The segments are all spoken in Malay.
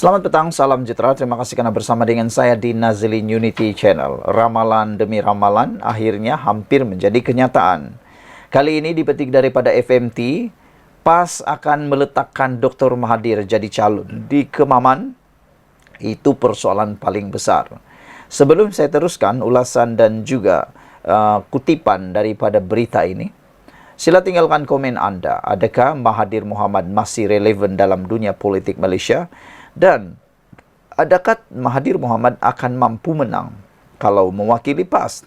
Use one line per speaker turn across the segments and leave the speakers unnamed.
Selamat petang, salam sejahtera. Terima kasih karena bersama dengan saya di Nazilin Unity Channel. Ramalan demi ramalan akhirnya hampir menjadi kenyataan. Kali ini dipetik daripada FMT, PAS akan meletakkan Dr. Mahathir jadi calon di Kemaman. Itu persoalan paling besar. Sebelum saya teruskan ulasan dan juga kutipan daripada berita ini, sila tinggalkan komen Anda. Adakah Mahathir Mohamad masih relevan dalam dunia politik Malaysia? Dan adakah Mahathir Mohamad akan mampu menang kalau mewakili PAS?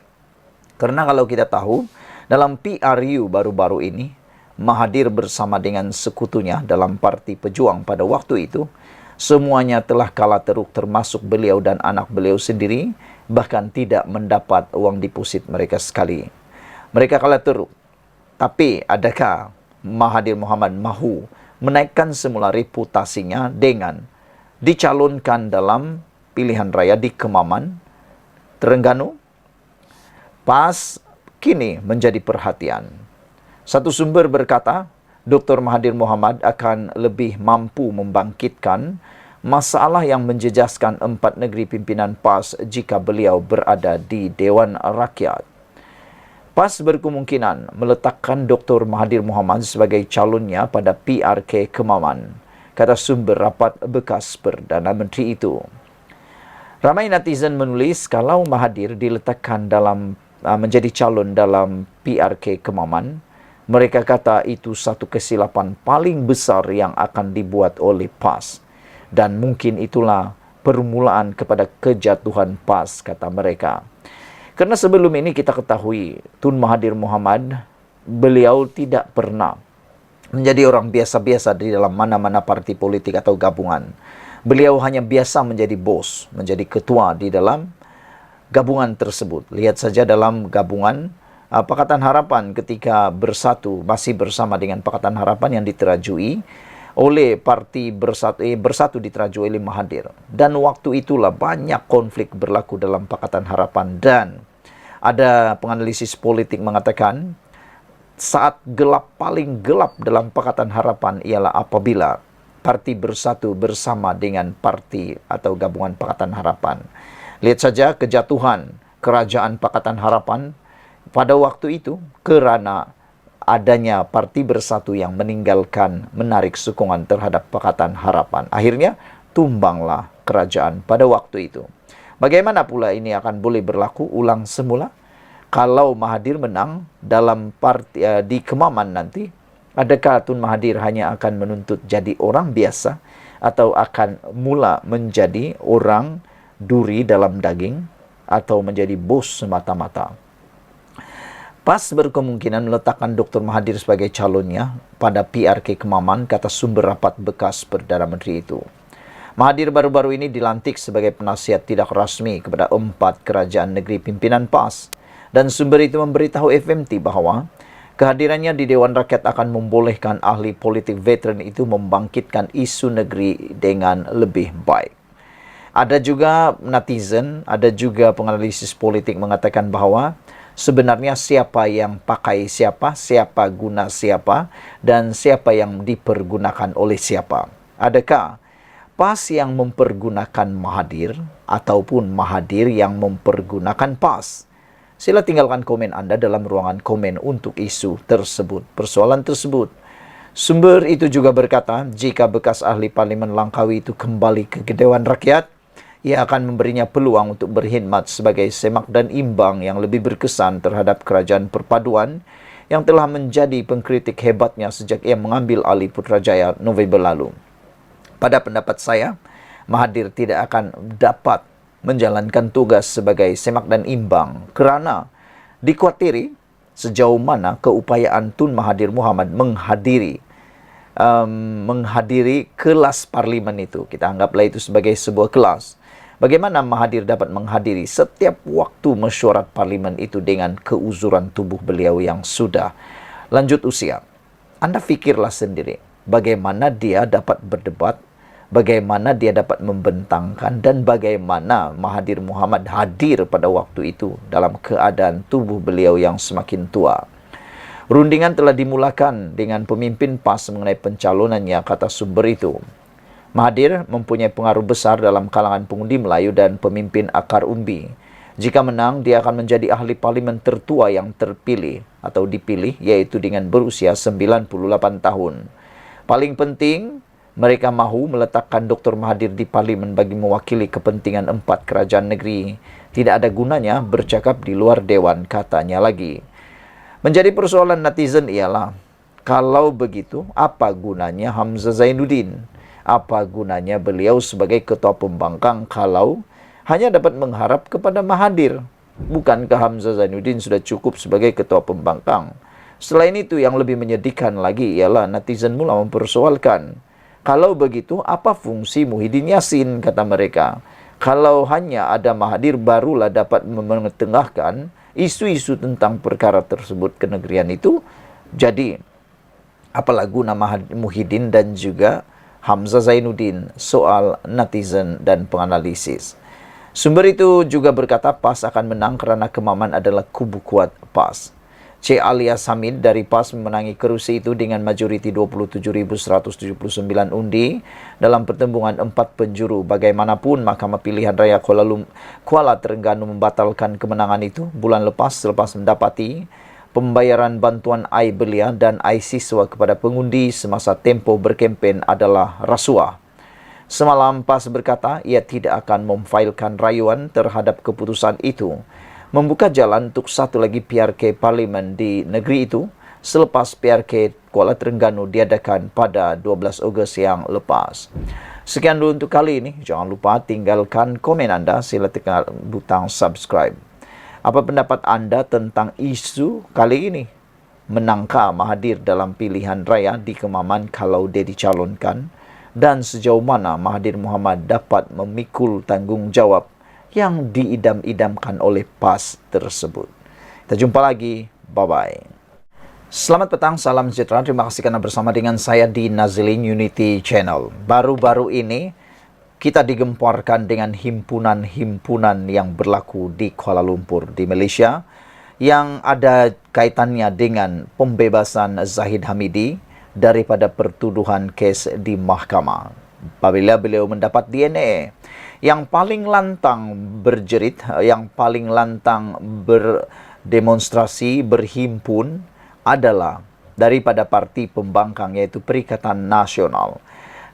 Karena kalau kita tahu, dalam PRU baru-baru ini, Mahathir bersama dengan sekutunya dalam Parti Pejuang pada waktu itu, semuanya telah kalah teruk termasuk beliau dan anak beliau sendiri, bahkan tidak mendapat uang deposit mereka sekali. Mereka kalah teruk. Tapi adakah Mahathir Mohamad mahu menaikkan semula reputasinya dengan dicalonkan dalam pilihan raya di Kemaman, Terengganu? PAS kini menjadi perhatian. Satu sumber berkata, Dr. Mahathir Mohamad akan lebih mampu membangkitkan masalah yang menjejaskan 4 negeri pimpinan PAS jika beliau berada di Dewan Rakyat. PAS berkemungkinan meletakkan Dr. Mahathir Mohamad sebagai calonnya pada PRK Kemaman, kata sumber rapat bekas Perdana Menteri itu. Ramai netizen menulis kalau Mahathir diletakkan menjadi calon dalam PRK Kemaman, mereka kata itu satu kesilapan paling besar yang akan dibuat oleh PAS. Dan mungkin itulah permulaan kepada kejatuhan PAS, kata mereka. Karena sebelum ini kita ketahui, Tun Mahathir Mohamad, beliau tidak pernah menjadi orang biasa-biasa di dalam mana-mana parti politik atau gabungan. Beliau hanya biasa menjadi bos, menjadi ketua di dalam gabungan tersebut. Lihat saja dalam gabungan Pakatan Harapan ketika bersatu, masih bersama dengan Pakatan Harapan yang diterajui oleh parti bersatu diterajui oleh Mahathir. Dan waktu itulah banyak konflik berlaku dalam Pakatan Harapan, dan ada penganalisis politik mengatakan saat gelap paling gelap dalam Pakatan Harapan ialah apabila parti bersatu bersama dengan parti atau gabungan Pakatan Harapan. Lihat saja kejatuhan kerajaan Pakatan Harapan pada waktu itu kerana adanya parti bersatu yang menarik sokongan terhadap Pakatan Harapan. Akhirnya tumbanglah kerajaan pada waktu itu. Bagaimana pula ini akan boleh berlaku ulang semula? Kalau Mahathir menang dalam di Kemaman nanti, adakah Tun Mahathir hanya akan menuntut jadi orang biasa atau akan mula menjadi orang duri dalam daging atau menjadi bos semata-mata? PAS berkemungkinan meletakkan Dr. Mahathir sebagai calonnya pada PRK Kemaman, kata sumber rapat bekas Perdana Menteri itu. Mahathir baru-baru ini dilantik sebagai penasihat tidak rasmi kepada 4 kerajaan negeri pimpinan PAS. Dan sumber itu memberitahu FMT bahawa kehadirannya di Dewan Rakyat akan membolehkan ahli politik veteran itu membangkitkan isu negeri dengan lebih baik. Ada juga netizen, ada juga penganalisis politik mengatakan bahawa sebenarnya siapa yang pakai siapa, siapa guna siapa, dan siapa yang dipergunakan oleh siapa. Adakah PAS yang mempergunakan Mahathir ataupun Mahathir yang mempergunakan PAS? Sila tinggalkan komen Anda dalam ruangan komen untuk isu tersebut, persoalan tersebut. Sumber itu juga berkata, jika bekas ahli Parlimen Langkawi itu kembali ke Dewan Rakyat, ia akan memberinya peluang untuk berkhidmat sebagai semak dan imbang yang lebih berkesan terhadap kerajaan perpaduan yang telah menjadi pengkritik hebatnya sejak ia mengambil alih Putrajaya November lalu. Pada pendapat saya, Mahathir tidak akan dapat menjalankan tugas sebagai semak dan imbang kerana dikuatiri sejauh mana keupayaan Tun Mahathir Mohamad menghadiri kelas parlimen itu. Kita anggaplah itu sebagai sebuah kelas. Bagaimana Mahathir dapat menghadiri setiap waktu mesyuarat parlimen itu dengan keuzuran tubuh beliau yang sudah lanjut usia? Anda fikirlah sendiri bagaimana dia dapat berdebat, bagaimana dia dapat membentangkan, dan bagaimana Mahathir Mohamad hadir pada waktu itu dalam keadaan tubuh beliau yang semakin tua. Rundingan telah dimulakan dengan pemimpin PAS mengenai pencalonannya, kata sumber itu. Mahathir mempunyai pengaruh besar dalam kalangan pengundi Melayu dan pemimpin akar umbi. Jika menang, dia akan menjadi ahli parlimen tertua yang terpilih atau dipilih, yaitu dengan berusia 98 tahun. Paling penting, mereka mahu meletakkan Dr. Mahathir di parlimen bagi mewakili kepentingan 4 kerajaan negeri. Tidak ada gunanya bercakap di luar dewan, katanya lagi. Menjadi persoalan netizen ialah, kalau begitu, apa gunanya Hamzah Zainuddin? Apa gunanya beliau sebagai ketua pembangkang kalau hanya dapat mengharap kepada Mahathir? Bukankah Hamzah Zainuddin sudah cukup sebagai ketua pembangkang? Selain itu, yang lebih menyedihkan lagi ialah netizen mula mempersoalkan, kalau begitu, apa fungsi Muhyiddin Yassin, kata mereka. Kalau hanya ada Mahathir, barulah dapat mengetengahkan isu-isu tentang perkara tersebut kenegerian itu. Jadi, apalah guna Muhyiddin dan juga Hamzah Zainuddin, soal netizen dan penganalisis. Sumber itu juga berkata PAS akan menang kerana Kemaman adalah kubu kuat PAS. C. Alias Hamid dari PAS memenangi kerusi itu dengan majoriti 27.179 undi dalam pertembungan 4 penjuru. Bagaimanapun, Mahkamah Pilihan Raya Kuala Terengganu membatalkan kemenangan itu bulan lepas selepas mendapati pembayaran bantuan air belia dan air siswa kepada pengundi semasa tempoh berkempen adalah rasuah. Semalam PAS berkata ia tidak akan memfailkan rayuan terhadap keputusan itu, membuka jalan untuk satu lagi PRK Parlimen di negeri itu selepas PRK Kuala Terengganu diadakan pada 12 Ogos yang lepas. Sekian dulu untuk kali ini. Jangan lupa tinggalkan komen anda. Sila tekan butang subscribe. Apa pendapat anda tentang isu kali ini? Menangkah Mahathir dalam pilihan raya di Kemaman kalau dia dicalonkan? Dan sejauh mana Mahathir Mohamad dapat memikul tanggungjawab yang diidam-idamkan oleh PAS tersebut? Kita jumpa lagi. Bye-bye. Selamat petang, salam sejahtera. Terima kasih karena bersama dengan saya di Nazilin Unity Channel. Baru-baru ini kita digemparkan dengan himpunan-himpunan yang berlaku di Kuala Lumpur di Malaysia yang ada kaitannya dengan pembebasan Zahid Hamidi daripada pertuduhan kes di mahkamah. Apabila beliau mendapat DNA, yang paling lantang berjerit, yang paling lantang berdemonstrasi, berhimpun adalah daripada parti pembangkang, yaitu Perikatan Nasional.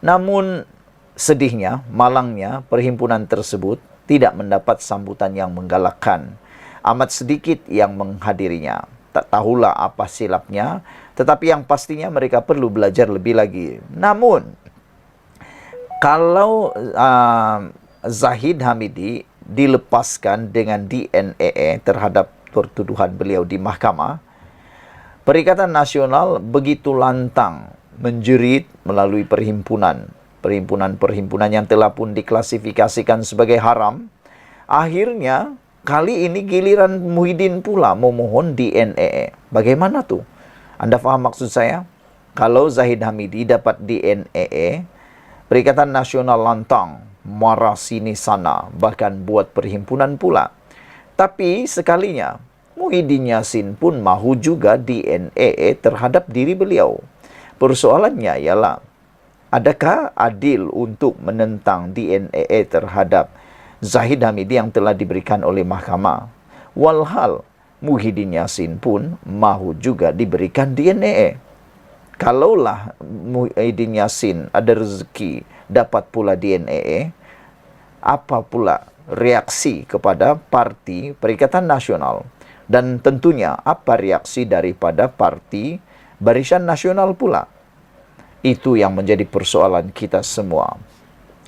Namun sedihnya, malangnya, perhimpunan tersebut tidak mendapat sambutan yang menggalakkan. Amat sedikit yang menghadirinya. Tak tahulah apa silapnya, tetapi yang pastinya mereka perlu belajar lebih lagi. Namun, kalau Zahid Hamidi dilepaskan dengan DNA terhadap pertuduhan beliau di mahkamah, Perikatan Nasional begitu lantang menjerit melalui perhimpunan yang telah pun diklasifikasikan sebagai haram. Akhirnya, kali ini giliran Muhyiddin pula memohon DNA. Bagaimana tuh? Anda faham maksud saya? Kalau Zahid Hamidi dapat DNA, Perikatan Nasional lantang, marah sini sana, bahkan buat perhimpunan pula. Tapi sekalinya, Muhyiddin Yassin pun mahu juga DNA terhadap diri beliau. Persoalannya ialah, adakah adil untuk menentang DNA terhadap Zahid Hamidi yang telah diberikan oleh mahkamah? Walhal, Muhyiddin Yassin pun mahu juga diberikan DNA. Kalaulah Muhyiddin Yassin ada rezeki dapat pula DNA, apa pula reaksi kepada parti Perikatan Nasional? Dan tentunya apa reaksi daripada parti Barisan Nasional pula? Itu yang menjadi persoalan kita semua.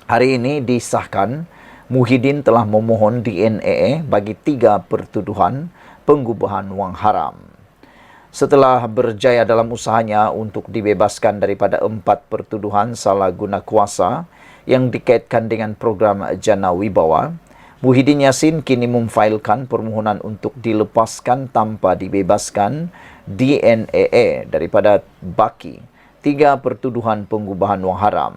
Hari ini disahkan Muhyiddin telah memohon DNA bagi 3 pertuduhan pengubahan wang haram. Setelah berjaya dalam usahanya untuk dibebaskan daripada 4 pertuduhan salah guna kuasa yang dikaitkan dengan program Jana Wibawa, Muhyiddin Yassin kini memfailkan permohonan untuk dilepaskan tanpa dibebaskan DNA daripada baki 3 pertuduhan pengubahan wang haram.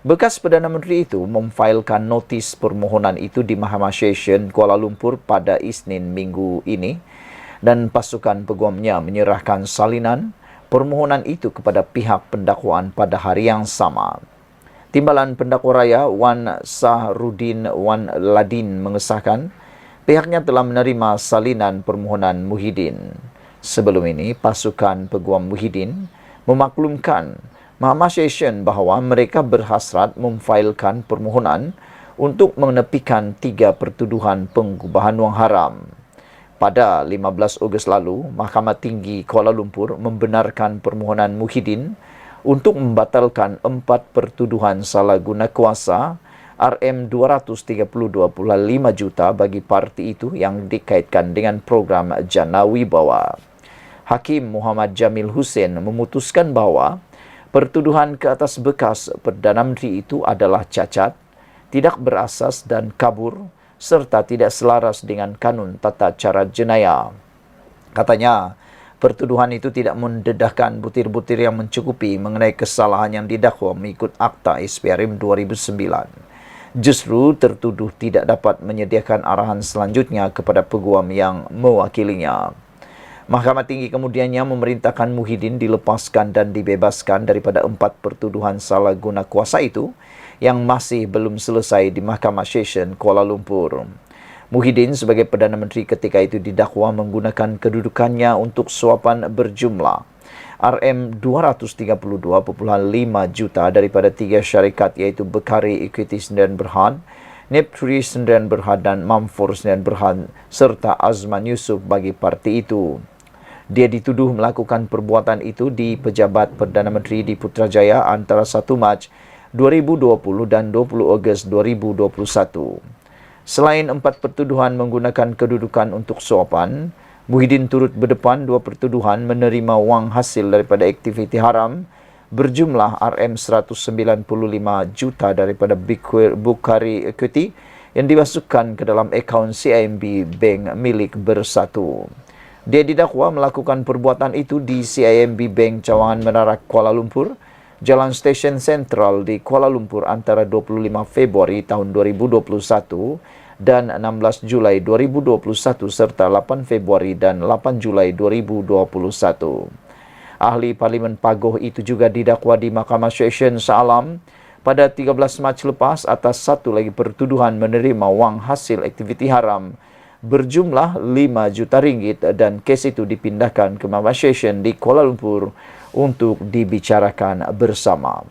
Bekas Perdana Menteri itu memfailkan notis permohonan itu di Mahkamah Session Kuala Lumpur pada Isnin minggu ini, dan pasukan peguamnya menyerahkan salinan permohonan itu kepada pihak pendakwaan pada hari yang sama. Timbalan Pendakwa Raya Wan Sahrudin Wan Ladin mengesahkan pihaknya telah menerima salinan permohonan Muhyiddin. Sebelum ini, pasukan peguam Muhyiddin memaklumkan Mahkamah Session bahawa mereka berhasrat memfailkan permohonan untuk menepikan 3 pertuduhan pengubahan wang haram. Pada 15 Ogos lalu, Mahkamah Tinggi Kuala Lumpur membenarkan permohonan Muhyiddin untuk membatalkan 4 pertuduhan salah guna kuasa RM232.5 juta bagi parti itu yang dikaitkan dengan program Jana Wibawa. Hakim Muhammad Jamil Hussein memutuskan bahawa pertuduhan ke atas bekas Perdana Menteri itu adalah cacat, tidak berasas dan kabur, serta tidak selaras dengan kanun tata cara jenayah. Katanya, pertuduhan itu tidak mendedahkan butir-butir yang mencukupi mengenai kesalahan yang didakwa mengikut Akta SPRM 2009. Justru tertuduh tidak dapat menyediakan arahan selanjutnya kepada peguam yang mewakilinya. Mahkamah Tinggi kemudiannya memerintahkan Muhyiddin dilepaskan dan dibebaskan daripada 4 pertuduhan salah guna kuasa itu yang masih belum selesai di Mahkamah Session Kuala Lumpur. Muhyiddin sebagai Perdana Menteri ketika itu didakwa menggunakan kedudukannya untuk suapan berjumlah RM232.5 juta daripada 3 syarikat iaitu Bekari Equity Sdn Berhad, Nepturi Sdn Berhad dan Mamfor Sdn Berhad serta Azman Yusof bagi parti itu. Dia dituduh melakukan perbuatan itu di Pejabat Perdana Menteri di Putrajaya antara 1 Mac 2020 dan 20 Ogos 2021. Selain 4 pertuduhan menggunakan kedudukan untuk suapan, Muhyiddin turut berdepan 2 pertuduhan menerima wang hasil daripada aktiviti haram berjumlah RM195 juta daripada Bekari Equity yang dimasukkan ke dalam akaun CIMB Bank milik Bersatu. Dia didakwa melakukan perbuatan itu di CIMB Bank Cawangan Menara Kuala Lumpur, Jalan Stesen Sentral di Kuala Lumpur antara 25 Februari tahun 2021 dan 16 Julai 2021 serta 8 Februari dan 8 Julai 2021. Ahli Parlimen Pagoh itu juga didakwa di Mahkamah Session Shah Alam pada 13 Mac lepas atas satu lagi pertuduhan menerima wang hasil aktiviti haram berjumlah 5 juta ringgit dan kes itu dipindahkan ke Mahkamah Session di Kuala Lumpur untuk dibicarakan bersama.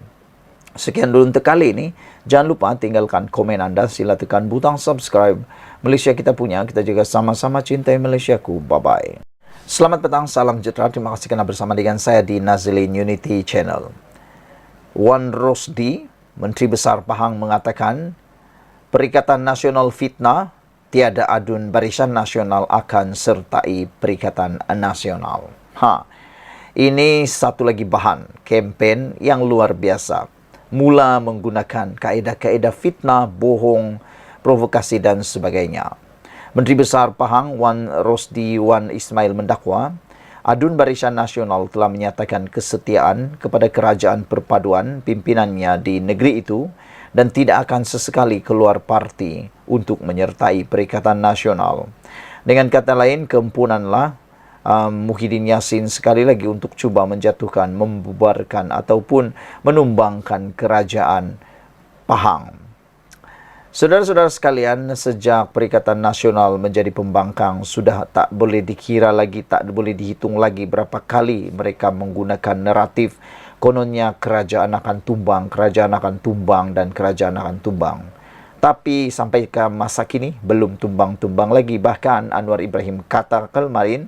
Sekian dulu untuk kali ini. Jangan lupa tinggalkan komen anda, sila tekan butang subscribe. Malaysia kita punya, kita juga sama-sama cintai Malaysiaku. Bye-bye. Selamat petang, salam sejahtera. Terima kasih kerana bersama dengan saya di Nazilin Unity Channel. Wan Rosdi, Menteri Besar Pahang mengatakan, Perikatan Nasional Fitnah, tiada adun Barisan Nasional akan sertai Perikatan Nasional. Ini satu lagi bahan kempen yang luar biasa. Mula menggunakan kaedah-kaedah fitnah, bohong, provokasi dan sebagainya. Menteri Besar Pahang Wan Rosdi Wan Ismail mendakwa, Adun Barisan Nasional telah menyatakan kesetiaan kepada kerajaan perpaduan pimpinannya di negeri itu dan tidak akan sesekali keluar parti untuk menyertai Perikatan Nasional. Dengan kata lain, kempunanlah Muhyiddin Yassin sekali lagi untuk cuba menjatuhkan, membubarkan ataupun menumbangkan kerajaan Pahang. Saudara-saudara sekalian, sejak Perikatan Nasional menjadi pembangkang, sudah tak boleh dikira lagi, tak boleh dihitung lagi berapa kali mereka menggunakan naratif kononnya kerajaan akan tumbang, kerajaan akan tumbang dan kerajaan akan tumbang. Tapi sampai ke masa kini belum tumbang-tumbang lagi. Bahkan Anwar Ibrahim kata kemarin,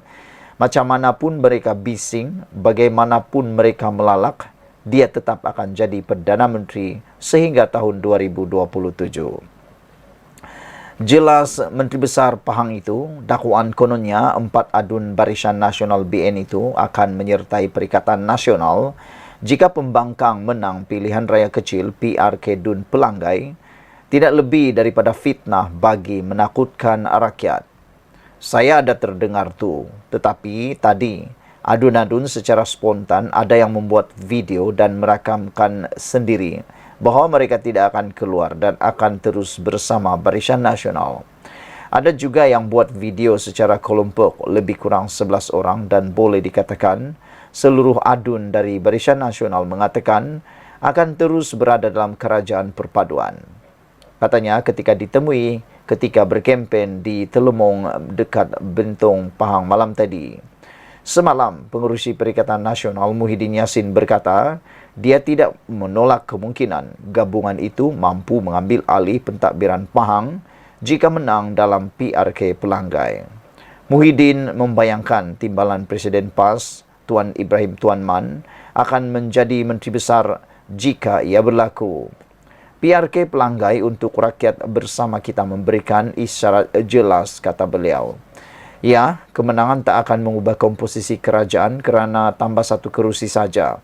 macam manapun mereka bising, bagaimanapun mereka melalak, dia tetap akan jadi Perdana Menteri sehingga tahun 2027. Jelas Menteri Besar Pahang itu, dakwaan kononnya 4 adun Barisan Nasional BN itu akan menyertai Perikatan Nasional jika pembangkang menang pilihan raya kecil PRK Dun Pelanggai, tidak lebih daripada fitnah bagi menakutkan rakyat. Saya ada terdengar tu, tetapi tadi adun-adun secara spontan ada yang membuat video dan merakamkan sendiri bahawa mereka tidak akan keluar dan akan terus bersama Barisan Nasional. Ada juga yang buat video secara kelompok lebih kurang 11 orang dan boleh dikatakan seluruh adun dari Barisan Nasional mengatakan akan terus berada dalam kerajaan perpaduan. Katanya ketika berkempen di Telemong dekat Bentong Pahang malam tadi. Semalam, pengerusi Perikatan Nasional Muhyiddin Yassin berkata, dia tidak menolak kemungkinan gabungan itu mampu mengambil alih pentadbiran Pahang jika menang dalam PRK Pelanggai. Muhyiddin membayangkan timbalan Presiden PAS, Tuan Ibrahim Tuan Man, akan menjadi Menteri Besar jika ia berlaku. PRK Pelanggai untuk rakyat bersama kita memberikan isyarat jelas, kata beliau. Ya, kemenangan tak akan mengubah komposisi kerajaan kerana tambah 1 kerusi saja.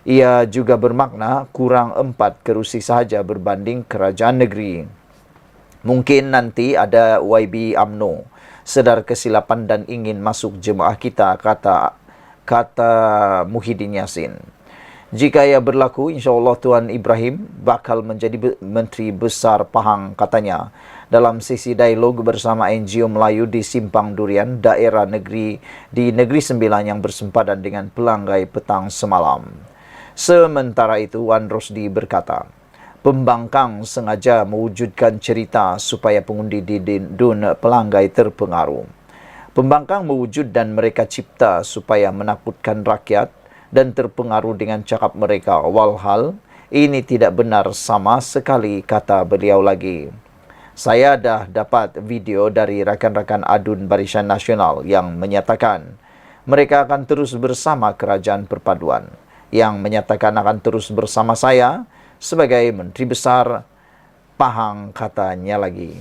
Ia juga bermakna kurang 4 kerusi sahaja berbanding kerajaan negeri. Mungkin nanti ada YB UMNO sedar kesilapan dan ingin masuk jemaah kita, kata Muhyiddin Yassin. Jika ia berlaku, insyaAllah Tuan Ibrahim bakal menjadi Menteri Besar Pahang, katanya, dalam sesi dialog bersama NGO Melayu di Simpang Durian, daerah negeri di Negeri Sembilan yang bersempadan dengan Pelanggai petang semalam. Sementara itu, Wan Rosdi berkata, pembangkang sengaja mewujudkan cerita supaya pengundi di Dun Pelanggai terpengaruh. Pembangkang mewujud dan mereka cipta supaya menakutkan rakyat dan terpengaruh dengan cakap mereka. Walhal, ini tidak benar sama sekali, kata beliau lagi. Saya dah dapat video dari rakan-rakan Adun Barisan Nasional yang menyatakan mereka akan terus bersama Kerajaan Perpaduan, yang menyatakan akan terus bersama saya sebagai Menteri Besar Pahang, katanya lagi.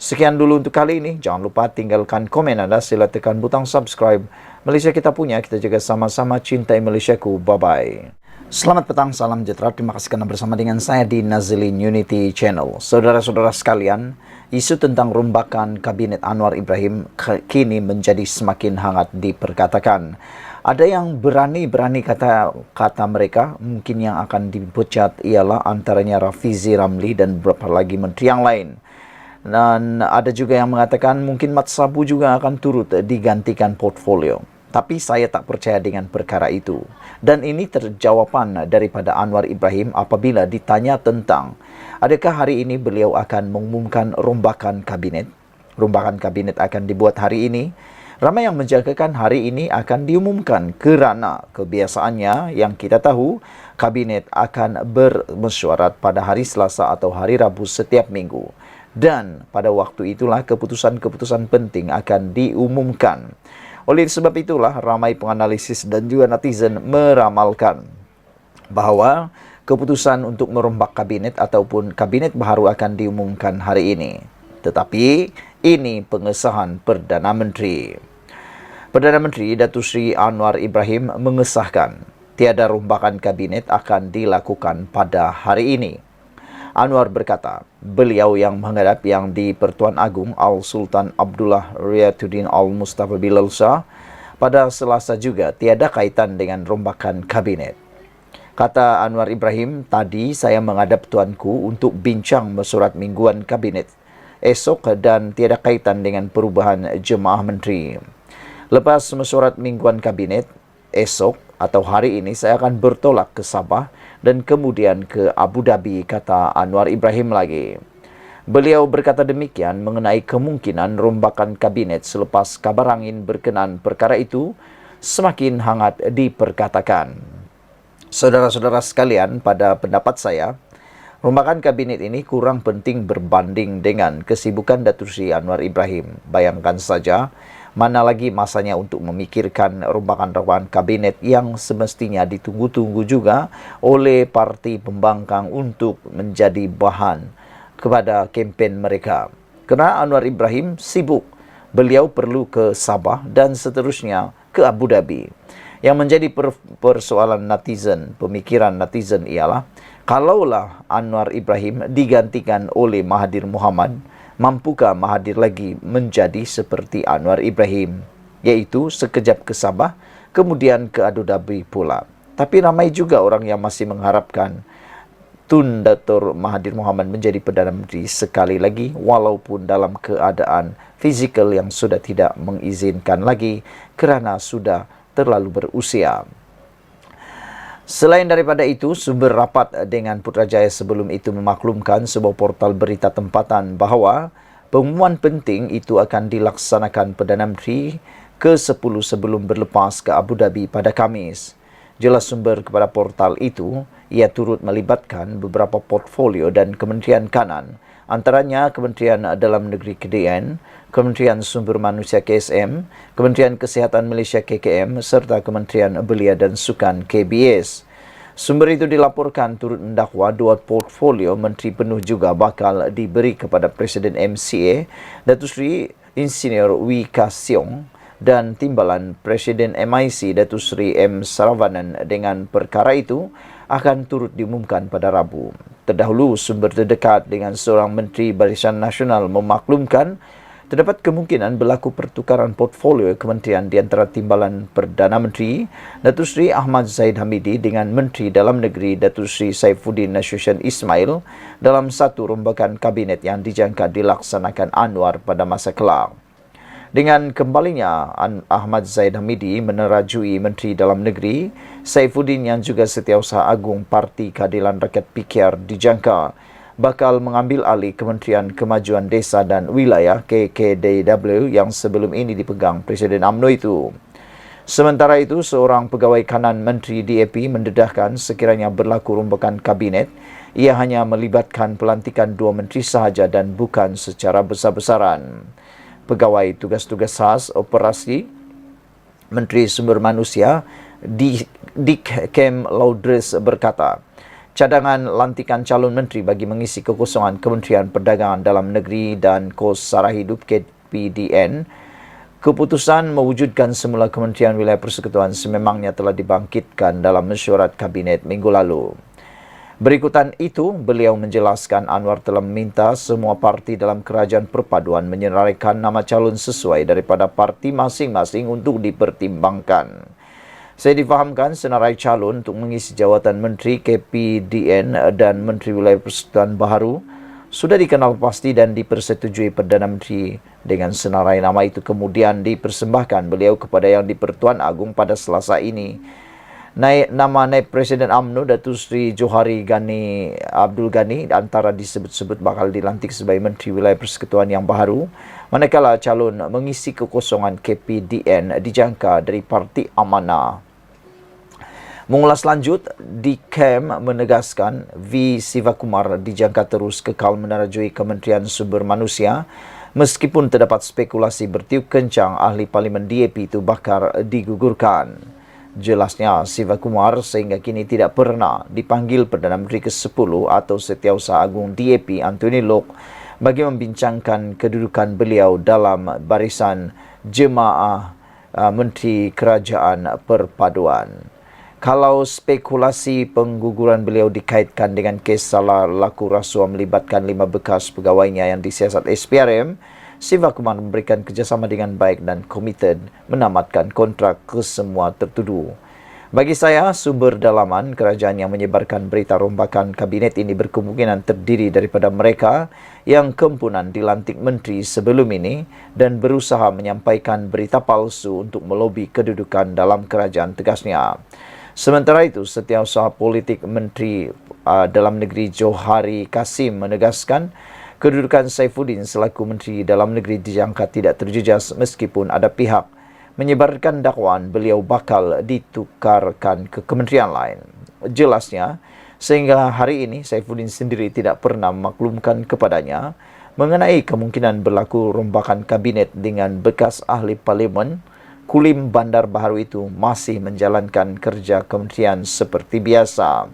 Sekian dulu untuk kali ini. Jangan lupa tinggalkan komen Anda. Sila tekan butang subscribe. Malaysia kita punya. Kita juga sama-sama cintai Malaysiaku. Bye-bye. Selamat petang. Salam sejahtera. Terima kasih kerana bersama dengan saya di Nazilin Unity Channel. Saudara-saudara sekalian, isu tentang rombakan Kabinet Anwar Ibrahim kini menjadi semakin hangat diperkatakan. Ada yang berani kata mereka, mungkin yang akan dipecat ialah antaranya Rafizi Ramli dan beberapa lagi menteri yang lain. Dan ada juga yang mengatakan mungkin Mat Sabu juga akan turut digantikan portfolio. Tapi saya tak percaya dengan perkara itu. Dan ini terjawapan daripada Anwar Ibrahim apabila ditanya tentang adakah hari ini beliau akan mengumumkan rombakan kabinet. Rombakan kabinet akan dibuat hari ini. Ramai yang menjangkakan hari ini akan diumumkan kerana kebiasaannya yang kita tahu kabinet akan bermesyuarat pada hari Selasa atau hari Rabu setiap minggu. Dan pada waktu itulah keputusan-keputusan penting akan diumumkan. Oleh sebab itulah ramai penganalisis dan juga netizen meramalkan bahawa keputusan untuk merombak kabinet ataupun kabinet baharu akan diumumkan hari ini. Tetapi ini pengesahan Perdana Menteri. Perdana Menteri Datuk Seri Anwar Ibrahim mengesahkan tiada rombakan kabinet akan dilakukan pada hari ini. Anwar berkata, beliau yang menghadap yang di Pertuan Agong Al-Sultan Abdullah Riyatuddin Al-Mustafa Bilal Shah pada Selasa juga tiada kaitan dengan rombakan kabinet. Kata Anwar Ibrahim, tadi saya menghadap tuanku untuk bincang mesyuarat mingguan kabinet esok dan tiada kaitan dengan perubahan jemaah menteri. Lepas mesyuarat mingguan kabinet esok atau hari ini saya akan bertolak ke Sabah dan kemudian ke Abu Dhabi, kata Anwar Ibrahim lagi. Beliau berkata demikian mengenai kemungkinan rombakan kabinet selepas kabar angin berkenaan perkara itu semakin hangat diperkatakan. Saudara-saudara sekalian, pada pendapat saya, rombakan kabinet ini kurang penting berbanding dengan kesibukan Datuk Seri Anwar Ibrahim. Bayangkan saja, mana lagi masanya untuk memikirkan rombakan-rombakan kabinet yang semestinya ditunggu-tunggu juga oleh parti pembangkang untuk menjadi bahan kepada kempen mereka. Kerana Anwar Ibrahim sibuk, beliau perlu ke Sabah dan seterusnya ke Abu Dhabi. Yang menjadi persoalan netizen, pemikiran netizen ialah, kalaulah Anwar Ibrahim digantikan oleh Mahathir Mohamad, mampukah Mahathir lagi menjadi seperti Anwar Ibrahim, iaitu sekejap ke Sabah, kemudian ke Abu Dhabi pula. Tapi ramai juga orang yang masih mengharapkan Tun Datuk Mahathir Mohamad menjadi Perdana Menteri sekali lagi, walaupun dalam keadaan fizikal yang sudah tidak mengizinkan lagi kerana sudah terlalu berusia. Selain daripada itu, sumber rapat dengan Putrajaya sebelum itu memaklumkan sebuah portal berita tempatan bahawa pengumuman penting itu akan dilaksanakan Perdana Menteri ke-10 sebelum berlepas ke Abu Dhabi pada Khamis. Jelas sumber kepada portal itu, ia turut melibatkan beberapa portfolio dan kementerian kanan, antaranya Kementerian Dalam Negeri KDN, Kementerian Sumber Manusia KSM, Kementerian Kesihatan Malaysia KKM serta Kementerian Belia dan Sukan KBS. Sumber itu dilaporkan turut mendakwa dua portfolio menteri penuh juga bakal diberi kepada Presiden MCA, Datuk Seri Insinyur Wee Ka Siong dan Timbalan Presiden MIC Datuk Seri M. Saravanan. Dengan perkara itu akan turut diumumkan pada Rabu. Terdahulu, sumber terdekat dengan seorang Menteri Barisan Nasional memaklumkan terdapat kemungkinan berlaku pertukaran portfolio kementerian di antara Timbalan Perdana Menteri Datuk Seri Ahmad Zahid Hamidi dengan Menteri Dalam Negeri Datuk Seri Saifuddin Nasution Ismail dalam satu rombakan kabinet yang dijangka dilaksanakan Anwar pada masa kelak. Dengan kembalinya Ahmad Zahid Hamidi menerajui Menteri Dalam Negeri Saifuddin yang juga Setiausaha Agung Parti Keadilan Rakyat PKR dijangka bakal mengambil alih Kementerian Kemajuan Desa dan Wilayah KKDW yang sebelum ini dipegang Presiden UMNO itu. Sementara itu, seorang pegawai kanan Menteri DAP mendedahkan sekiranya berlaku rombakan kabinet, ia hanya melibatkan pelantikan dua menteri sahaja dan bukan secara besar-besaran. Pegawai tugas-tugas khas operasi Menteri Sumber Manusia Dick Kem Laudres berkata, cadangan lantikan calon menteri bagi mengisi kekosongan Kementerian Perdagangan Dalam Negeri dan Kos Sara Hidup KPDN, keputusan mewujudkan semula Kementerian Wilayah Persekutuan sememangnya telah dibangkitkan dalam mesyuarat Kabinet minggu lalu. Berikutan itu, beliau menjelaskan Anwar telah meminta semua parti dalam kerajaan perpaduan menyerahkan nama calon sesuai daripada parti masing-masing untuk dipertimbangkan. Saya difahamkan senarai calon untuk mengisi jawatan Menteri KPDN dan Menteri Wilayah Persekutuan baharu sudah dikenal pasti dan dipersetujui Perdana Menteri. Dengan senarai nama itu kemudian dipersembahkan beliau kepada Yang di-Pertuan Agong pada Selasa ini. Nama naib Presiden UMNO Datuk Seri Johari Ghani Abdul Ghani antara disebut-sebut bakal dilantik sebagai Menteri Wilayah Persekutuan yang baharu, manakala calon mengisi kekosongan KPDN dijangka dari Parti Amanah. Mengulas lanjut, Dikem menegaskan V. Sivakumar dijangka terus kekal menerajui Kementerian Sumber Manusia meskipun terdapat spekulasi bertiup kencang ahli Parlimen DAP itu bakal digugurkan. Jelasnya, Sivakumar sehingga kini tidak pernah dipanggil Perdana Menteri ke-10 atau Setiausaha Agung DAP Anthony Lok bagi membincangkan kedudukan beliau dalam barisan jemaah Menteri Kerajaan Perpaduan. Kalau spekulasi pengguguran beliau dikaitkan dengan kes salah laku rasuah melibatkan 5 bekas pegawainya yang disiasat SPRM, Sivakumar memberikan kerjasama dengan baik dan komited menamatkan kontrak ke semua tertuduh. Bagi saya, sumber dalaman kerajaan yang menyebarkan berita rombakan kabinet ini berkemungkinan terdiri daripada mereka yang kempunan dilantik menteri sebelum ini dan berusaha menyampaikan berita palsu untuk melobi kedudukan dalam kerajaan, tegasnya. Sementara itu, Setiausaha Politik Menteri Dalam Negeri Johari Kasim menegaskan kedudukan Saifuddin selaku Menteri Dalam Negeri dijangka tidak terjejas meskipun ada pihak menyebarkan dakwaan beliau bakal ditukarkan ke kementerian lain. Jelasnya, sehingga hari ini Saifuddin sendiri tidak pernah memaklumkan kepadanya mengenai kemungkinan berlaku rombakan kabinet dengan bekas ahli parlimen Kulim Bandar Baharu itu masih menjalankan kerja kementerian seperti biasa.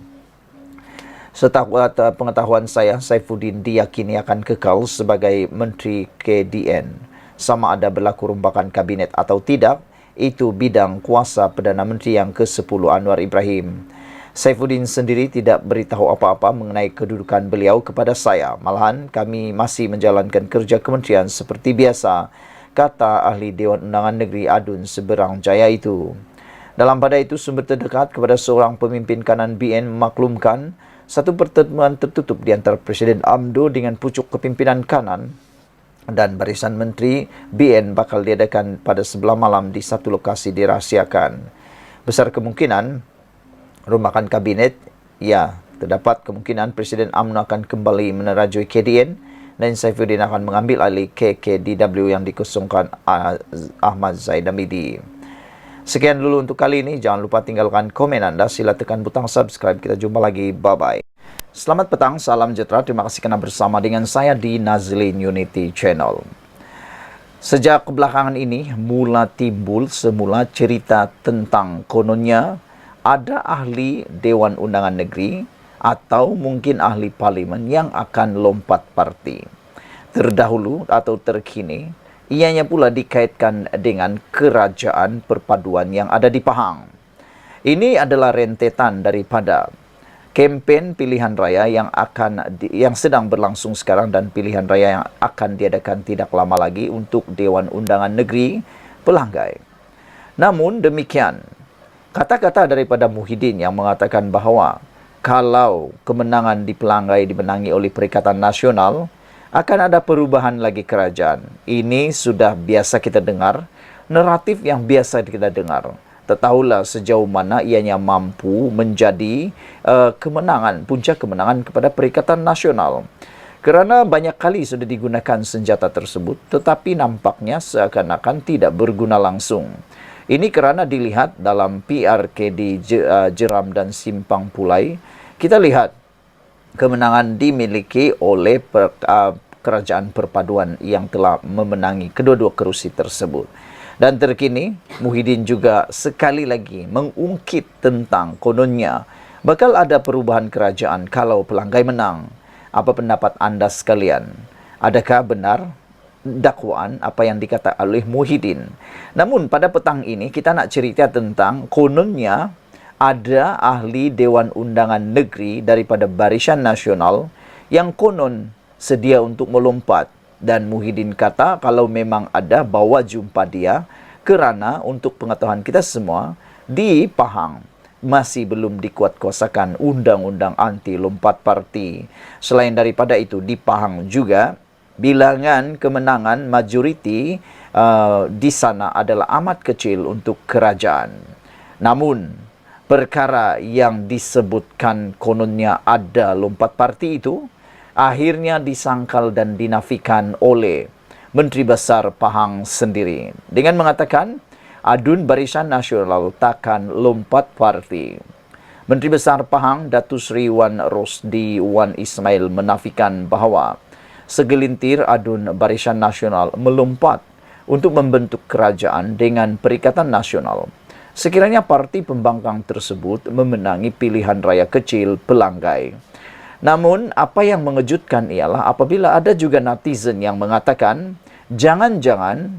Setahu pengetahuan saya, Saifuddin diyakini akan kekal sebagai Menteri KDN. Sama ada berlaku rombakan kabinet atau tidak, itu bidang kuasa Perdana Menteri yang ke-10 Anwar Ibrahim. Saifuddin sendiri tidak beritahu apa-apa mengenai kedudukan beliau kepada saya. Malahan kami masih menjalankan kerja kementerian seperti biasa, kata ahli Dewan Undangan Negeri Adun Seberang Jaya itu. Dalam pada itu, sumber terdekat kepada seorang pemimpin kanan BN memaklumkan satu pertemuan tertutup di antara Presiden UMNO dengan pucuk kepimpinan kanan dan barisan menteri BN bakal diadakan pada sebelah malam di satu lokasi dirahsiakan. Besar kemungkinan rumakan kabinet, ya, terdapat kemungkinan Presiden UMNO akan kembali menerajui KDN dan Saifuddin akan mengambil alih KKDW yang dikosongkan Ahmad Zaid Hamidi. Sekian dulu untuk kali ini. Jangan lupa tinggalkan komen anda. Sila tekan butang subscribe. Kita jumpa lagi. Bye-bye. Selamat petang. Salam sejahtera. Terima kasih kerana bersama dengan saya di Nazlin Unity Channel. Sejak belakangan ini, mula timbul semula cerita tentang kononnya ada ahli Dewan Undangan Negeri atau mungkin ahli parlimen yang akan lompat parti. Terdahulu atau terkini, ianya pula dikaitkan dengan kerajaan perpaduan yang ada di Pahang. Ini adalah rentetan daripada kempen pilihan raya yang sedang berlangsung sekarang dan pilihan raya yang akan diadakan tidak lama lagi untuk Dewan Undangan Negeri Pelanggai. Namun demikian, kata-kata daripada Muhyiddin yang mengatakan bahawa kalau kemenangan di Pelanggai dimenangi oleh Perikatan Nasional, akan ada perubahan lagi kerajaan. Ini sudah biasa kita dengar, naratif yang biasa kita dengar. Tetahulah sejauh mana ianya mampu menjadi puncak kemenangan kepada Perikatan Nasional. Kerana banyak kali sudah digunakan senjata tersebut, tetapi nampaknya seakan-akan tidak berguna langsung. Ini kerana dilihat dalam PRK di Jeram dan Simpang Pulai, kita lihat kemenangan dimiliki oleh kerajaan perpaduan yang telah memenangi kedua-dua kerusi tersebut. Dan terkini, Muhyiddin juga sekali lagi mengungkit tentang kononnya bakal ada perubahan kerajaan kalau Pelanggai menang. Apa pendapat anda sekalian? Adakah benar dakwaan apa yang dikatakan oleh Muhyiddin? Namun pada petang ini kita nak cerita tentang kononnya ada ahli Dewan Undangan Negeri daripada Barisan Nasional yang konon sedia untuk melompat. Dan Muhyiddin kata kalau memang ada, bawa jumpa dia kerana untuk pengetahuan kita semua di Pahang masih belum dikuatkuasakan undang-undang anti lompat parti. Selain daripada itu, di Pahang juga bilangan kemenangan majoriti di sana adalah amat kecil untuk kerajaan. Namun perkara yang disebutkan kononnya ada lompat parti itu akhirnya disangkal dan dinafikan oleh Menteri Besar Pahang sendiri dengan mengatakan adun Barisan Nasional takkan lompat parti. Menteri Besar Pahang Datuk Seri Wan Rosdi Wan Ismail menafikan bahawa segelintir adun Barisan Nasional melompat untuk membentuk kerajaan dengan Perikatan Nasional sekiranya parti pembangkang tersebut memenangi pilihan raya kecil Pelanggai. Namun, apa yang mengejutkan ialah apabila ada juga netizen yang mengatakan, jangan-jangan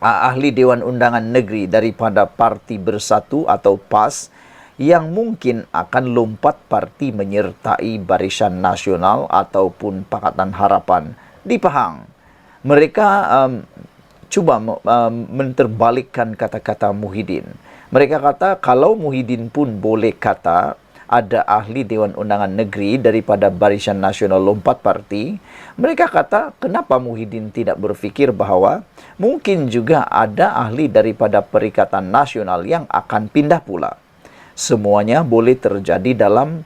ahli Dewan Undangan Negeri daripada Parti Bersatu atau PAS yang mungkin akan lompat parti menyertai Barisan Nasional ataupun Pakatan Harapan di Pahang. Mereka cuba menterbalikkan kata-kata Muhyiddin. Mereka kata kalau Muhyiddin pun boleh kata ada ahli Dewan Undangan Negeri daripada Barisan Nasional lompat parti, mereka kata kenapa Muhyiddin tidak berfikir bahawa mungkin juga ada ahli daripada Perikatan Nasional yang akan pindah pula. Semuanya boleh terjadi dalam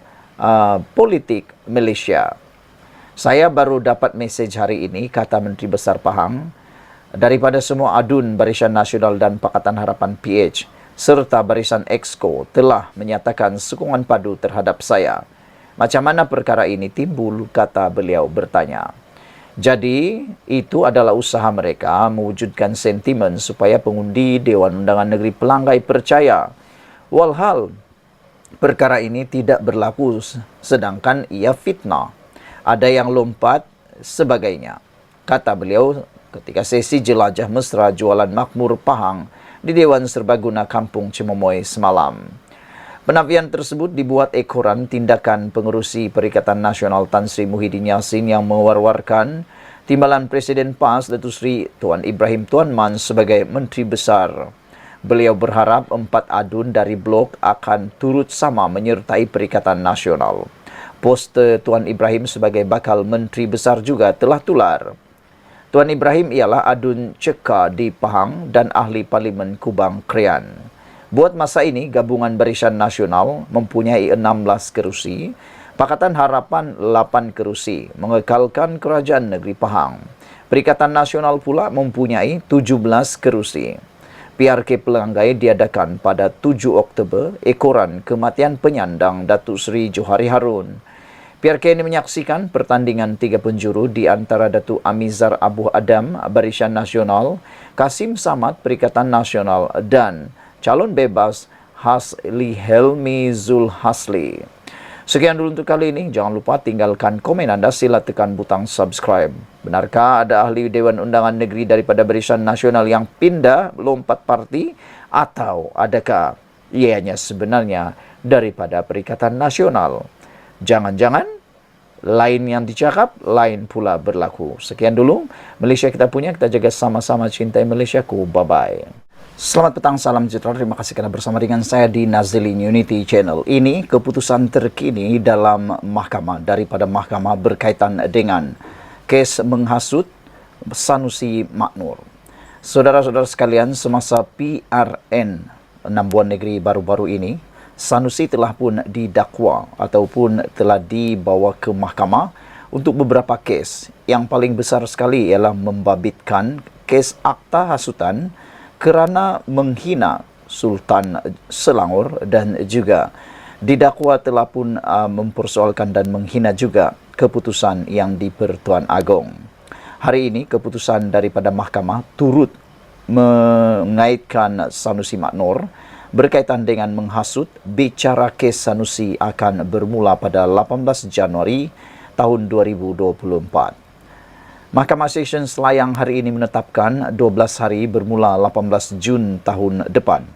politik Malaysia. Saya baru dapat mesej hari ini, kata Menteri Besar Pahang, daripada semua adun Barisan Nasional dan Pakatan Harapan PH serta Barisan Exco telah menyatakan sokongan padu terhadap saya. Macam mana perkara ini timbul, kata beliau bertanya. Jadi, itu adalah usaha mereka mewujudkan sentimen supaya pengundi Dewan Undangan Negeri Pelanggai percaya. Walhal, perkara ini tidak berlaku sedangkan ia fitnah. Ada yang lompat sebagainya. Kata beliau ketika sesi jelajah mesra jualan makmur Pahang di Dewan Serbaguna Kampung Cemomoy semalam. Penafian tersebut dibuat ekoran tindakan pengerusi Perikatan Nasional Tan Sri Muhyiddin Yassin yang mewar-warkan timbalan Presiden PAS Datuk Seri Tuan Ibrahim Tuan Man sebagai Menteri Besar. Beliau berharap 4 adun dari blok akan turut sama menyertai Perikatan Nasional. Poster Tuan Ibrahim sebagai bakal Menteri Besar juga telah tular. Tuan Ibrahim ialah adun Ceka di Pahang dan ahli Parlimen Kubang Krian. Buat masa ini, Gabungan Barisan Nasional mempunyai 16 kerusi, Pakatan Harapan 8 kerusi, mengekalkan Kerajaan Negeri Pahang. Perikatan Nasional pula mempunyai 17 kerusi. PRK Pelanggai diadakan pada 7 Oktober, ekoran kematian penyandang Datuk Seri Johari Harun. PRK ini menyaksikan pertandingan 3 penjuru di antara Datuk Amizar Abu Adam, Barisan Nasional, Kasim Samad, Perikatan Nasional, dan calon bebas Hasli Helmi Zul Hasli. Sekian dulu untuk kali ini. Jangan lupa tinggalkan komen Anda, sila tekan butang subscribe. Benarkah ada ahli Dewan Undangan Negeri daripada Barisan Nasional yang pindah lompat parti? Atau adakah ianya sebenarnya daripada Perikatan Nasional? Jangan-jangan lain yang dicakap, lain pula berlaku. Sekian dulu. Malaysia kita punya, kita jaga sama-sama cintai Malaysiaku. Bye-bye. Selamat petang, salam sejahtera. Terima kasih kerana bersama dengan saya di Nazilin Unity Channel. Ini keputusan terkini dalam mahkamah daripada mahkamah berkaitan dengan kes menghasut Sanusi Maknur. Saudara-saudara sekalian, semasa PRN 6 bulan negeri baru-baru ini, Sanusi telah pun didakwa ataupun telah dibawa ke mahkamah untuk beberapa kes. Yang paling besar sekali ialah membabitkan kes akta hasutan kerana menghina Sultan Selangor dan juga didakwa telah pun mempersoalkan dan menghina juga keputusan yang di-Pertuan Agong. Hari ini keputusan daripada mahkamah turut mengaitkan Sanusi Maknur berkaitan dengan menghasut. Bicara kes Sanusi akan bermula pada 18 Januari tahun 2024. Mahkamah Session Selayang hari ini menetapkan 12 hari bermula 18 Jun tahun depan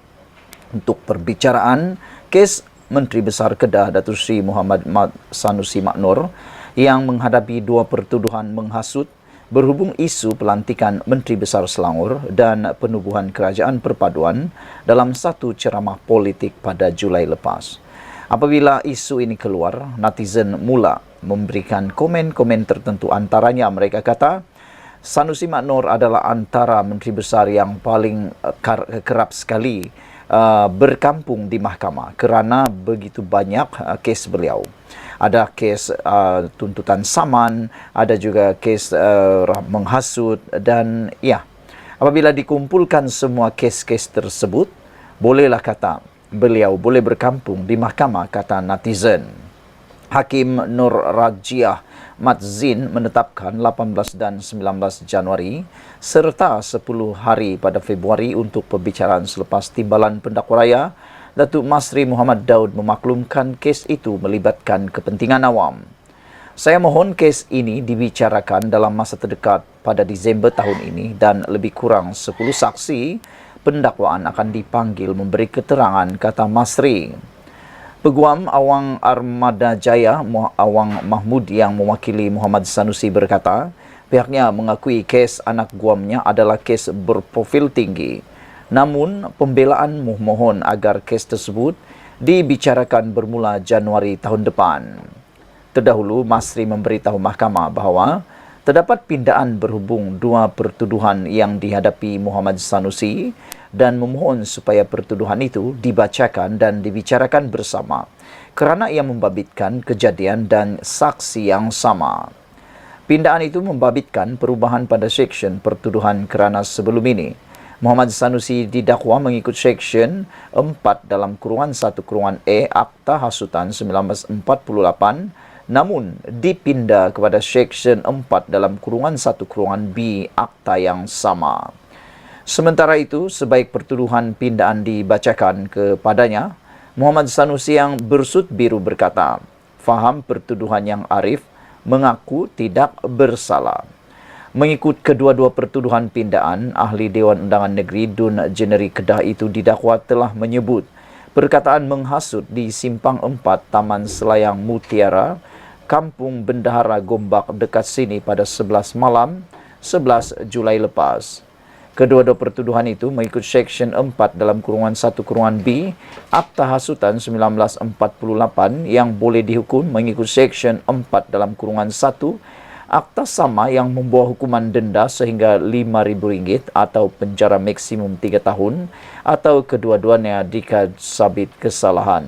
untuk perbicaraan kes Menteri Besar Kedah Datuk Seri Muhammad Sanusi Maknur yang menghadapi 2 pertuduhan menghasut berhubung isu pelantikan Menteri Besar Selangor dan penubuhan Kerajaan Perpaduan dalam satu ceramah politik pada Julai lepas. Apabila isu ini keluar, netizen mula memberikan komen-komen tertentu. Antaranya mereka kata, Sanusi Maknur adalah antara menteri besar yang paling kerap sekali berkampung di mahkamah kerana begitu banyak kes beliau. Ada kes tuntutan saman, ada juga kes menghasut dan ya, apabila dikumpulkan semua kes-kes tersebut, bolehlah kata beliau boleh berkampung di mahkamah, kata netizen. Hakim Nur Rajiah Madzin menetapkan 18 dan 19 Januari serta 10 hari pada Februari untuk pembicaraan selepas timbalan pendakwa raya. Datuk Masri Muhammad Daud memaklumkan kes itu melibatkan kepentingan awam. Saya mohon kes ini dibicarakan dalam masa terdekat pada Disember tahun ini dan lebih kurang 10 saksi pendakwaan akan dipanggil memberi keterangan, kata Masri. Peguam Awang Armada Jaya Awang Mahmud yang mewakili Muhammad Sanusi berkata, pihaknya mengakui kes anak guamnya adalah kes berprofil tinggi. Namun, pembelaan mohon agar kes tersebut dibicarakan bermula Januari tahun depan. Terdahulu, Masri memberitahu mahkamah bahawa terdapat pindaan berhubung 2 pertuduhan yang dihadapi Muhammad Sanusi dan memohon supaya pertuduhan itu dibacakan dan dibicarakan bersama kerana ia membabitkan kejadian dan saksi yang sama. Pindaan itu membabitkan perubahan pada seksyen pertuduhan kerana sebelum ini Muhammad Sanusi didakwa mengikut seksyen 4 dalam kurungan 1 kurungan E Akta Hasutan 1948, namun dipindah kepada seksyen 4 dalam kurungan 1 kurungan B Akta yang sama. Sementara itu, sebaik pertuduhan pindaan dibacakan kepadanya, Muhammad Sanusi yang bersut biru berkata, faham pertuduhan yang arif, mengaku tidak bersalah. Mengikut kedua-dua pertuduhan pindaan, Ahli Dewan Undangan Negeri Dun Jeneri Kedah itu didakwa telah menyebut perkataan menghasut di Simpang 4 Taman Selayang Mutiara, Kampung Bendahara Gombak dekat sini pada 11 malam 11 Julai lepas. Kedua-dua pertuduhan itu mengikut seksyen 4 dalam kurungan 1 kurungan B Akta Hasutan 1948 yang boleh dihukum mengikut seksyen 4 dalam kurungan 1 Akta sama yang membawa hukuman denda sehingga RM5.000 atau penjara maksimum 3 tahun atau kedua-duanya jika sabit kesalahan.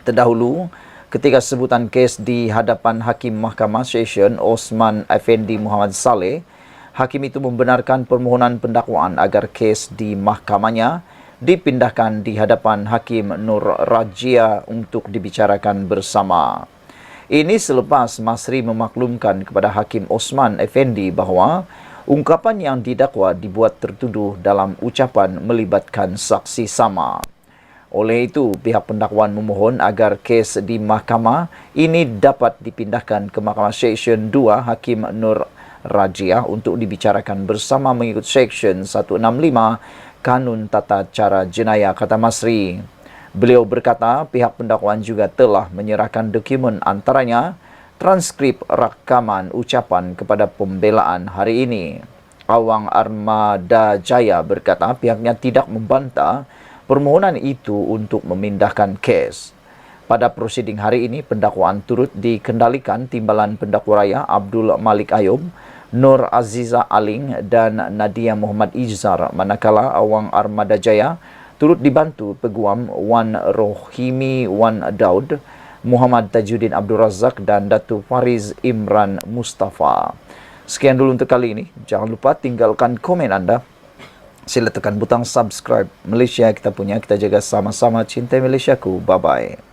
Terdahulu, ketika sebutan kes di hadapan Hakim Mahkamah Session Osman Effendi Muhammad Saleh, Hakim itu membenarkan permohonan pendakwaan agar kes di mahkamahnya dipindahkan di hadapan Hakim Nur Rajia untuk dibicarakan bersama. Ini selepas Masri memaklumkan kepada Hakim Osman Effendi bahawa ungkapan yang didakwa dibuat tertuduh dalam ucapan melibatkan saksi sama. Oleh itu, pihak pendakwaan memohon agar kes di mahkamah ini dapat dipindahkan ke Mahkamah Seksyen 2 Hakim Nur Rajia untuk dibicarakan bersama mengikut Seksyen 165 Kanun Tata Cara Jenayah, kata Masri. Beliau berkata pihak pendakwaan juga telah menyerahkan dokumen antaranya transkrip rakaman ucapan kepada pembelaan hari ini. Awang Armada Jaya berkata pihaknya tidak membantah permohonan itu untuk memindahkan kes. Pada prosiding hari ini, pendakwaan turut dikendalikan Timbalan Pendakwa Raya Abdul Malik Ayub, Nur Aziza Aling dan Nadia Muhammad Izhar, manakala Awang Armada Jaya turut dibantu Peguam Wan Rohimi Wan Daud, Muhammad Tajuddin Abdul Razak dan Datuk Fariz Imran Mustafa. Sekian dulu untuk kali ini. Jangan lupa tinggalkan komen anda. Sila tekan butang subscribe. Malaysia kita punya, kita jaga sama-sama. Cintai Malaysiaku. Bye-bye.